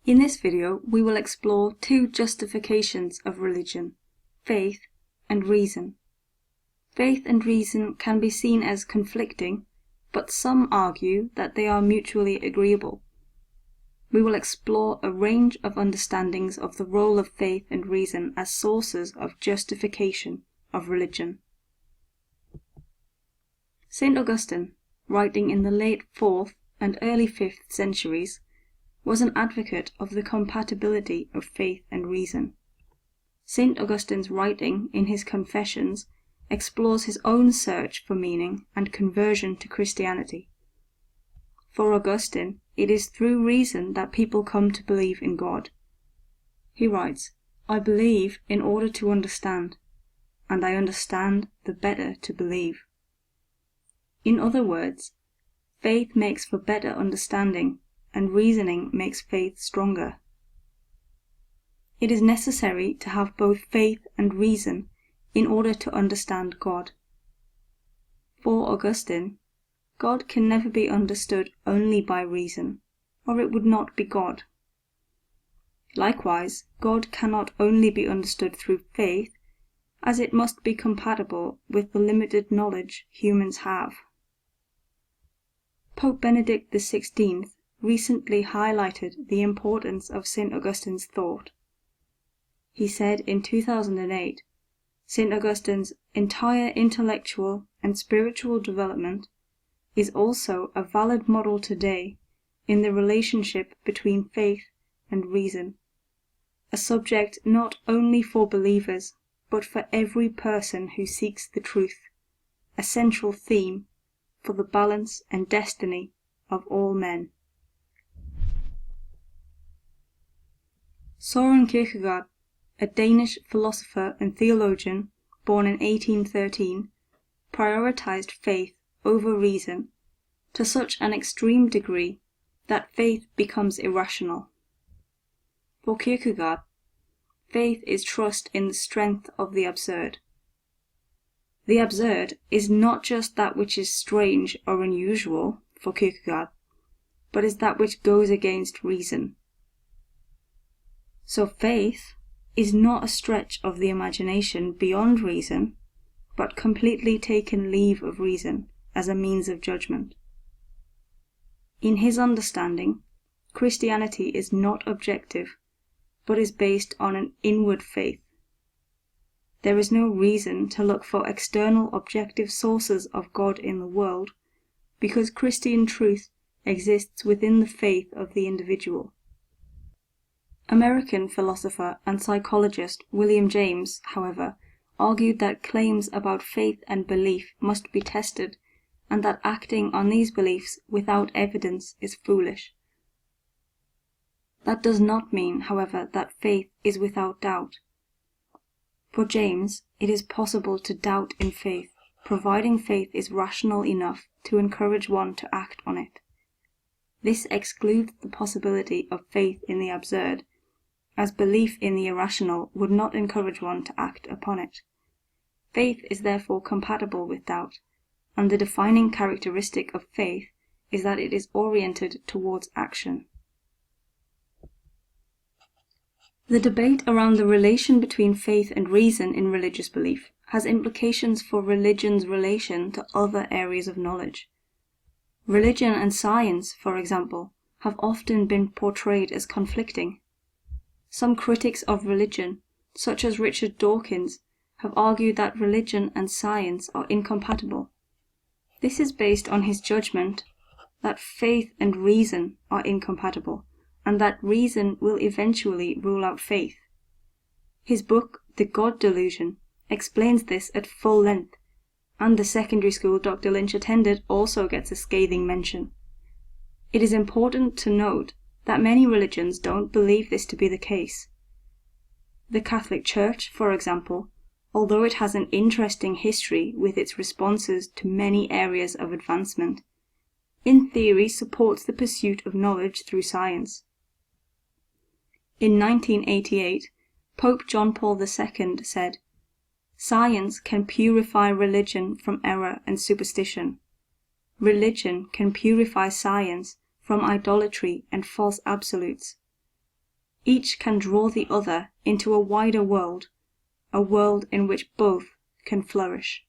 In this video, we will explore two justifications of religion: faith and reason. Faith and reason can be seen as conflicting, but some argue that they are mutually agreeable. We will explore a range of understandings of the role of faith and reason as sources of justification of religion. St. Augustine, writing in the late 4th and early 5th centuries, was an advocate of the compatibility of faith and reason. St. Augustine's writing in his Confessions explores his own search for meaning and conversion to Christianity. For Augustine, it is through reason that people come to believe in God. He writes, "I believe in order to understand, and I understand the better to believe." In other words, faith makes for better understanding, and reasoning makes faith stronger. It is necessary to have both faith and reason in order to understand God. For Augustine, God can never be understood only by reason, or it would not be God. Likewise, God cannot only be understood through faith, as it must be compatible with the limited knowledge humans have. Pope Benedict XVI recently highlighted the importance of St. Augustine's thought. He said in 2008, St. Augustine's entire intellectual and spiritual development is also a valid model today in the relationship between faith and reason, a subject not only for believers, but for every person who seeks the truth, a central theme for the balance and destiny of all men. Søren Kierkegaard, a Danish philosopher and theologian born in 1813, prioritized faith over reason to such an extreme degree that faith becomes irrational. For Kierkegaard, faith is trust in the strength of the absurd. The absurd is not just that which is strange or unusual for Kierkegaard, but is that which goes against reason. So faith is not a stretch of the imagination beyond reason, but completely taken leave of reason as a means of judgment. In his understanding, Christianity is not objective, but is based on an inward faith. There is no reason to look for external objective sources of God in the world, because Christian truth exists within the faith of the individual. American philosopher and psychologist William James, however, argued that claims about faith and belief must be tested, and that acting on these beliefs without evidence is foolish. That does not mean, however, that faith is without doubt. For James, it is possible to doubt in faith, providing faith is rational enough to encourage one to act on it. This excludes the possibility of faith in the absurd, as belief in the irrational would not encourage one to act upon it. Faith is therefore compatible with doubt, and the defining characteristic of faith is that it is oriented towards action. The debate around the relation between faith and reason in religious belief has implications for religion's relation to other areas of knowledge. Religion and science, for example, have often been portrayed as conflicting. Some critics of religion, such as Richard Dawkins, have argued that religion and science are incompatible. This is based on his judgment that faith and reason are incompatible, and that reason will eventually rule out faith. His book, The God Delusion, explains this at full length, and the secondary school Dr. Lynch attended also gets a scathing mention. It is important to note that many religions don't believe this to be the case. The Catholic Church, for example, although it has an interesting history with its responses to many areas of advancement, in theory supports the pursuit of knowledge through science. In 1988, Pope John Paul II said, "Science can purify religion from error and superstition. Religion can purify science from idolatry and false absolutes. each can draw the other into a wider world, a world in which both can flourish.